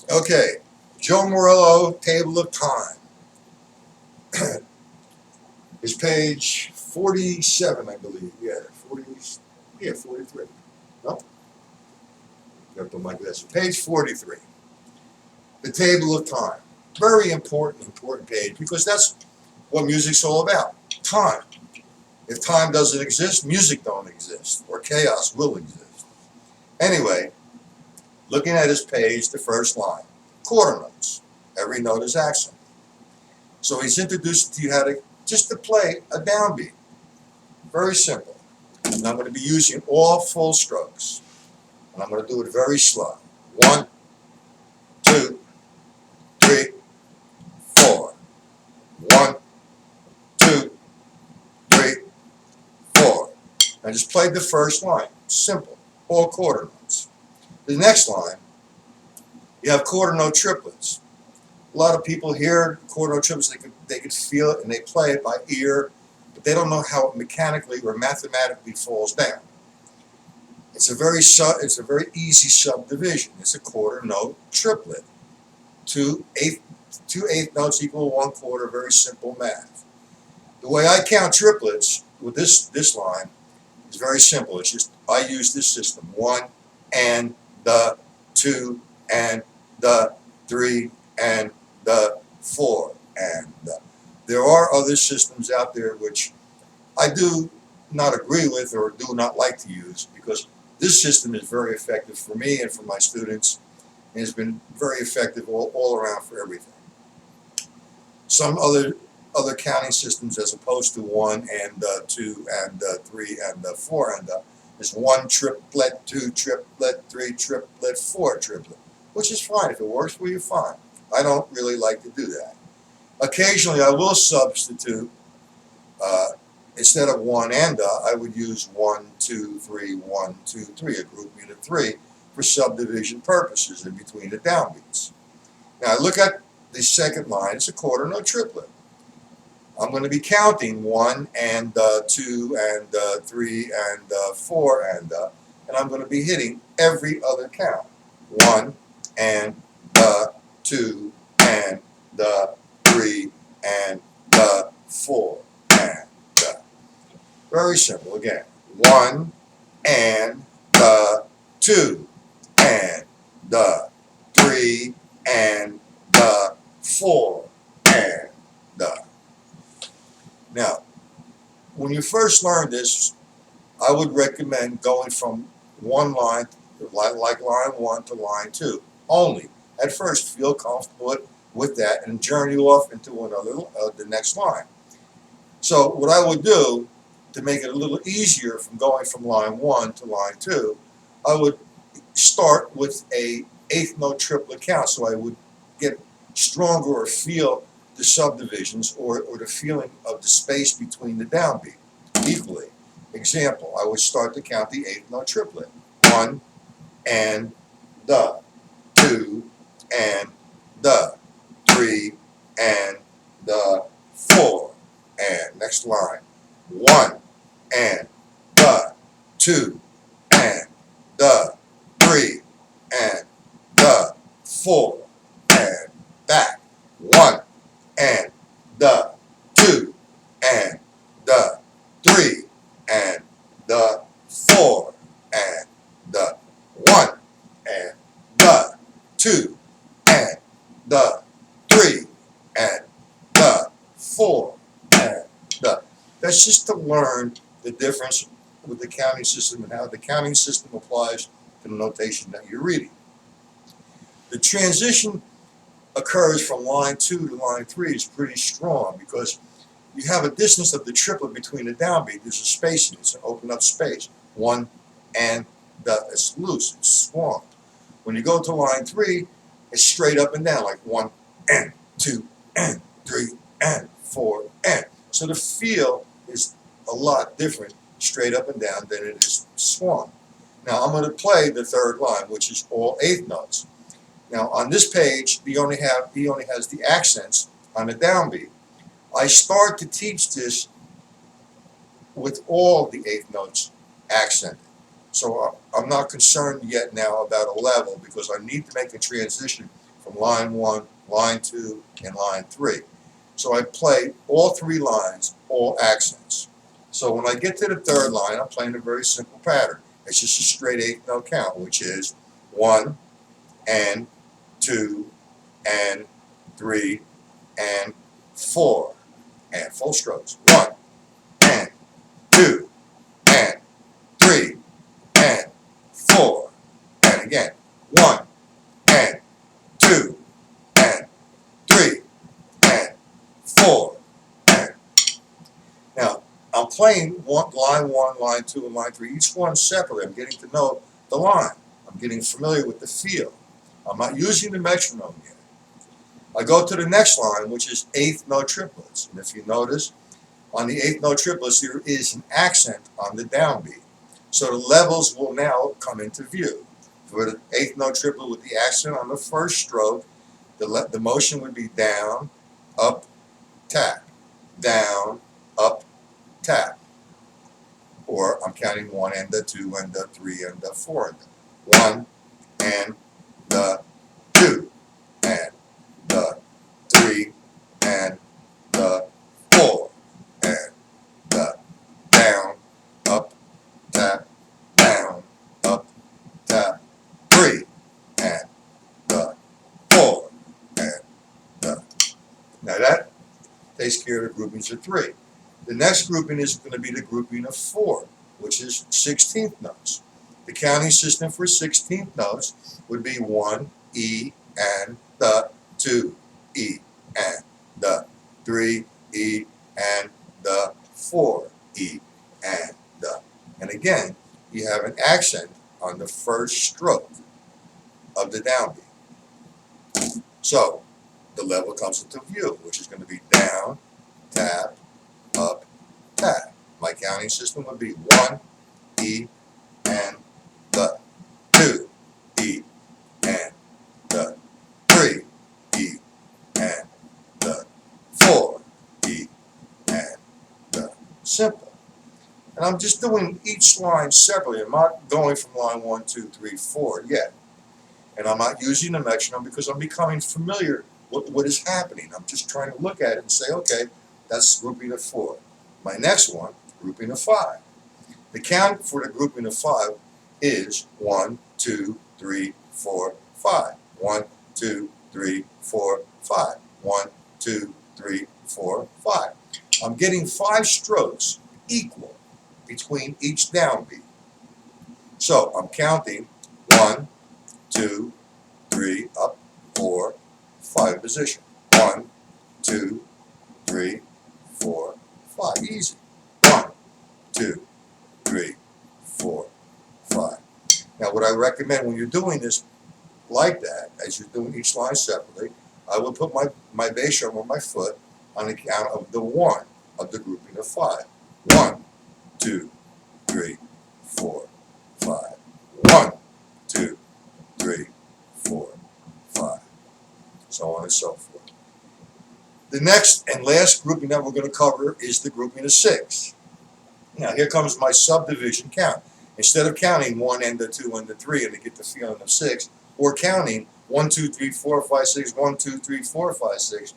Okay, Joe Morello, Table of Time. Is page 47, I believe. Yeah, 40. Yeah, 43. No, got to put my glasses. Page 43. The Table of Time. Very important page because that's what music's all about. Time. If time doesn't exist, music don't exist, or chaos will exist. Anyway, looking at his page, the first line, quarter notes. Every note is accent. So he's introduced to you how to just to play a downbeat. Very simple. And I'm going to be using all full strokes. And I'm going to do it very slow. 1, 2, 3, 4. 1, 2, 3, 4. I just played the first line. Simple. All quarter notes. The next line, you have quarter note triplets. A lot of people hear quarter note triplets, they could feel it and they play it by ear, but they don't know how it mechanically or mathematically falls down. It's a very easy subdivision. It's a quarter note triplet. Two eighth notes equal 1/4. Very simple math. The way I count triplets with this line is very simple. It's just I use this system: 1 and the 2 and the 3 and the 4 and the. There are other systems out there which I do not agree with or do not like to use because this system is very effective for me and for my students and has been very effective all around for everything. Some other counting systems as opposed to 1 and 2 and 3 and 4 and is 1 triplet, 2 triplet, 3 triplet, 4 triplet, which is fine. If it works for you, fine. I don't really like to do that. Occasionally I will substitute instead of 1 and I would use 1, 2, 3, 1, 2, 3, a group unit 3 for subdivision purposes in between the downbeats. Now I look at the second line, it's a quarter note triplet. I'm going to be counting 1 and 2 and 3 and 4 and I'm going to be hitting every other count. 1 and 2 and 3 and 4 and very simple again. 1 and 2 and 3 and 4 and Now, when you first learn this, I would recommend going from one line, like line 1 to line 2 only. At first, feel comfortable with that and journey off into the next line. So what I would do to make it a little easier from going from line 1 to line 2, I would start with a eighth note triplet count, so I would get stronger or feel the subdivisions or the feeling of the space between the downbeat equally. Example, I would start to count the eighth note triplet. 1 and the 2 and the 3 and the 4 and next line. 1 and the 2 and the 3 and the 4 and back. 1 and the 2 and the 3 and the 4 and the 1 and the 2 and the 3 and the 4 and the. That's just to learn the difference with the counting system and how the counting system applies to the notation that you're reading. The transition occurs from line 2 to line 3 is pretty strong because you have a distance of the triplet between the downbeat. There's a spacing. It's an open up space. 1 and the. It's loose. It's swamped. When you go to line 3, it's straight up and down, like 1 and 2 and 3 and 4 and. So the feel is a lot different straight up and down than it is swamped. Now I'm going to play the third line, which is all eighth notes. Now on this page, he only has the accents on the downbeat. I start to teach this with all the eighth notes accented. So I'm not concerned yet now about a level because I need to make a transition from line 1, line 2, and line 3. So I play all 3 lines, all accents. So when I get to the 3rd line, I'm playing a very simple pattern. It's just a straight 8th note count, which is 1 and 2 and 3 and 4 and full strokes. 1 and 2 and 3 and 4 and again 1 and 2 and 3 and 4 and now I'm playing line 1, line 2, and line 3, each one separately. I'm getting to know the line. I'm getting familiar with the feel. I'm not using the metronome yet. I go to the next line, which is 8th note triplets. And if you notice, on the 8th note triplets, there is an accent on the downbeat. So the levels will now come into view. For the 8th note triplet with the accent on the first stroke, the motion would be down, up, tap, down, up, tap. Or I'm counting 1 and the 2 and the 3 and the 4 and the 1 and the 2 and the 3 and the 4 and the down, up, tap, down, up, tap, 3 and the 4 and the. Now that takes care of the groupings of 3. The next grouping is going to be the grouping of 4, which is 16th notes. The counting system for 16th notes would be 1, E, and the, 2, E, and the, 3, E, and the, 4, E, and the. And again, you have an accent on the first stroke of the downbeat. So the level comes into view, which is going to be down, tap, up, tap. My counting system would be 1, E, and the, 2, E, and the, 3, E, and the, 4, E, and the. Simple. And I'm just doing each line separately. I'm not going from line 1, 2, 3, 4 yet. And I'm not using the metronome because I'm becoming familiar with what is happening. I'm just trying to look at it and say, okay, that's grouping of 4. My next one, grouping of 5. The count for the grouping of 5 is 1, 2, 3, 4, 5. 1, 2, 3, 4, 5. 1, 2, 3, 4, 5. I'm getting 5 strokes equal between each downbeat. So I'm counting 1, 2, 3, up, 4, 5 position. 1, 2, 3, 4, 5. Easy. 1, 2, 3, 4, 5. Now what I recommend when you're doing this like that, as you're doing each line separately, I will put my bass drum on my foot on the count of the 1 of the grouping of 5. 1, 2, 3, 4, 5. 1, 2, 3, 4, 5. So on and so forth. The next and last grouping that we're going to cover is the grouping of 6. Now here comes my subdivision count. Instead of counting 1 and the 2 and the 3 and to get the feeling of 6, we're counting 1, 2, 3, 4, 5, 6, 1, 2, 3, 4, 5, 6.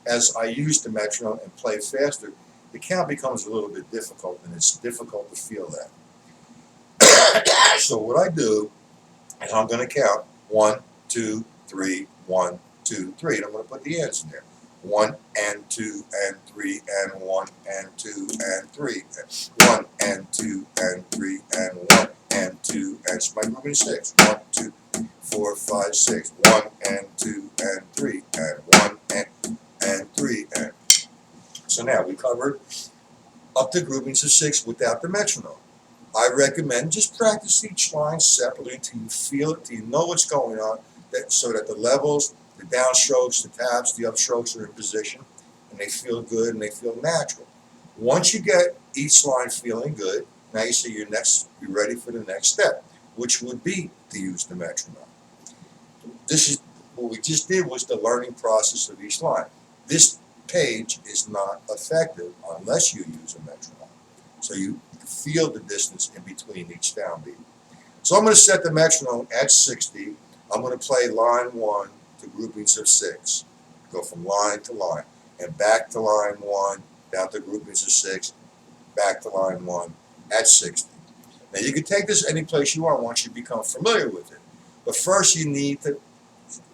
As I use the metronome and play faster, the count becomes a little bit difficult, and it's difficult to feel that. So what I do is I'm going to count 1, 2, 3, 1, 2, 3, and I'm going to put the ands in there. 1 and 2 and 3 and 1 and 2 and 3 and 1 and 2 and 3 and 1 and 2 and it's my grouping 6. 1, 2, 4, 5, 6. 1 and 2 and 3 and 1 and 3 and. So now we covered up to groupings of 6 without the metronome. I recommend just practice each line separately until you feel it, until you know what's going on, so that the levels, the downstrokes, the taps, the upstrokes are in position, and they feel good and they feel natural. Once you get each line feeling good, now you say you're ready for the next step, which would be to use the metronome. This is what we just did, was the learning process of each line. This page is not effective unless you use a metronome. So you feel the distance in between each downbeat. So I'm going to set the metronome at 60. I'm going to play line 1 to to groupings of 6. Go from line to line, and back to line 1, down to groupings of 6, back to line 1 at 60. Now you can take this any place you want once you become familiar with it. But first you need to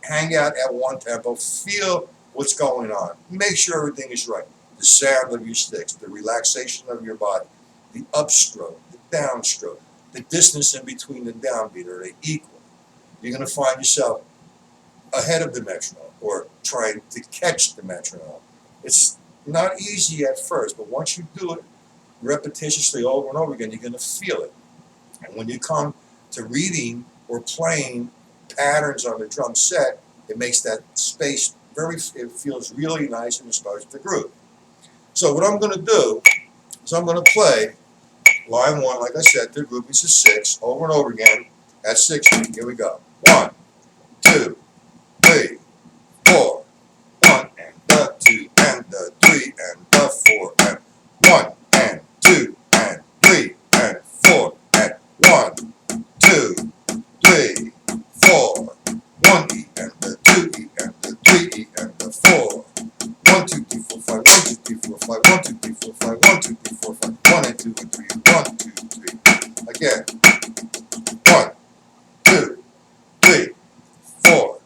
hang out at one tempo, feel what's going on, make sure everything is right. The sound of your sticks, the relaxation of your body, the upstroke, the downstroke, the distance in between the downbeat, are they equal? You're going to find yourself ahead of the metronome or trying to catch the metronome. It's not easy at first, but once you do it repetitiously over and over again, you're going to feel it. And when you come to reading or playing patterns on the drum set, it makes that space it feels really nice and it starts to groove. So what I'm going to do is I'm going to play line 1, like I said, through groupings of 6 over and over again at 60. Here we go. 1, 2, 3, 4. 1 and the 2 and the 3 and the 4 and 1 and 2 and 3 and 4 and 1, 2, 3, 4. 1E and the 2E and the 3E and the 4. 1, 2, 3, 4, 5. 1, 2, 3, 4, 5. 1, 2, 3, 4, 5. 1, 2, 3, 4, 5. 1 and 2 and 3. 1, 2, 3. Again. 1, 2, 3, 4.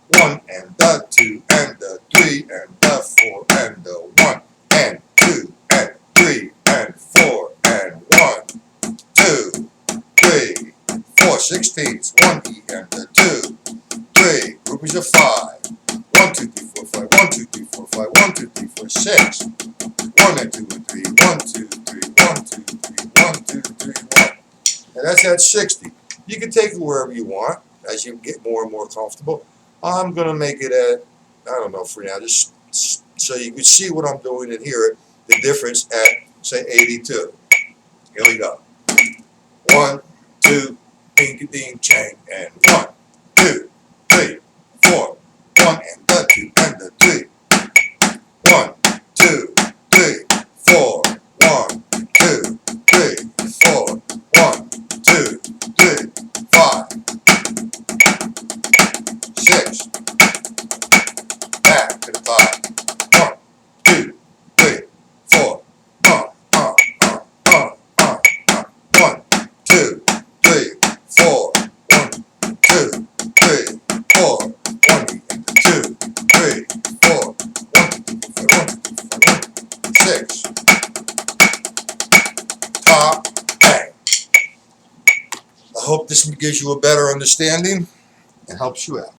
1 and the 2 and the 3 and the 4 and the 1 and 2 and 3 and 4 and 1, 2, 3, 4. 16ths. 1E and the 2, 3. Groupings of 5. 1, 2, 3, 4, 5. 1, 2, 3, 4, 5. 1, 2, 3, 4, 6. 1 and 2 and 3. 1, 2, 3. 1, 2, 3. 1, 2, 3, 1. And that's at 60. You can take it wherever you want as you get more and more comfortable. I'm going to make it at, I don't know, for now, just so you can see what I'm doing and hear it, the difference at, say, 82. Here we go. 1, 2, ding, chang, and 1, 2, 3, 4. 1 and the 2 and the 3. 1, 2, 3, 4. 1, 2, 3, 4. 1, 2, 3, 5. 6. Back to the 5. 1, 2, 3, 4. 1, 2, 3, 4. 1, 2, 3, 4. 1, 2, 3, 4. 1, 2, 3, 4. 1, 6. Top, bang. I hope this gives you a better understanding and helps you out.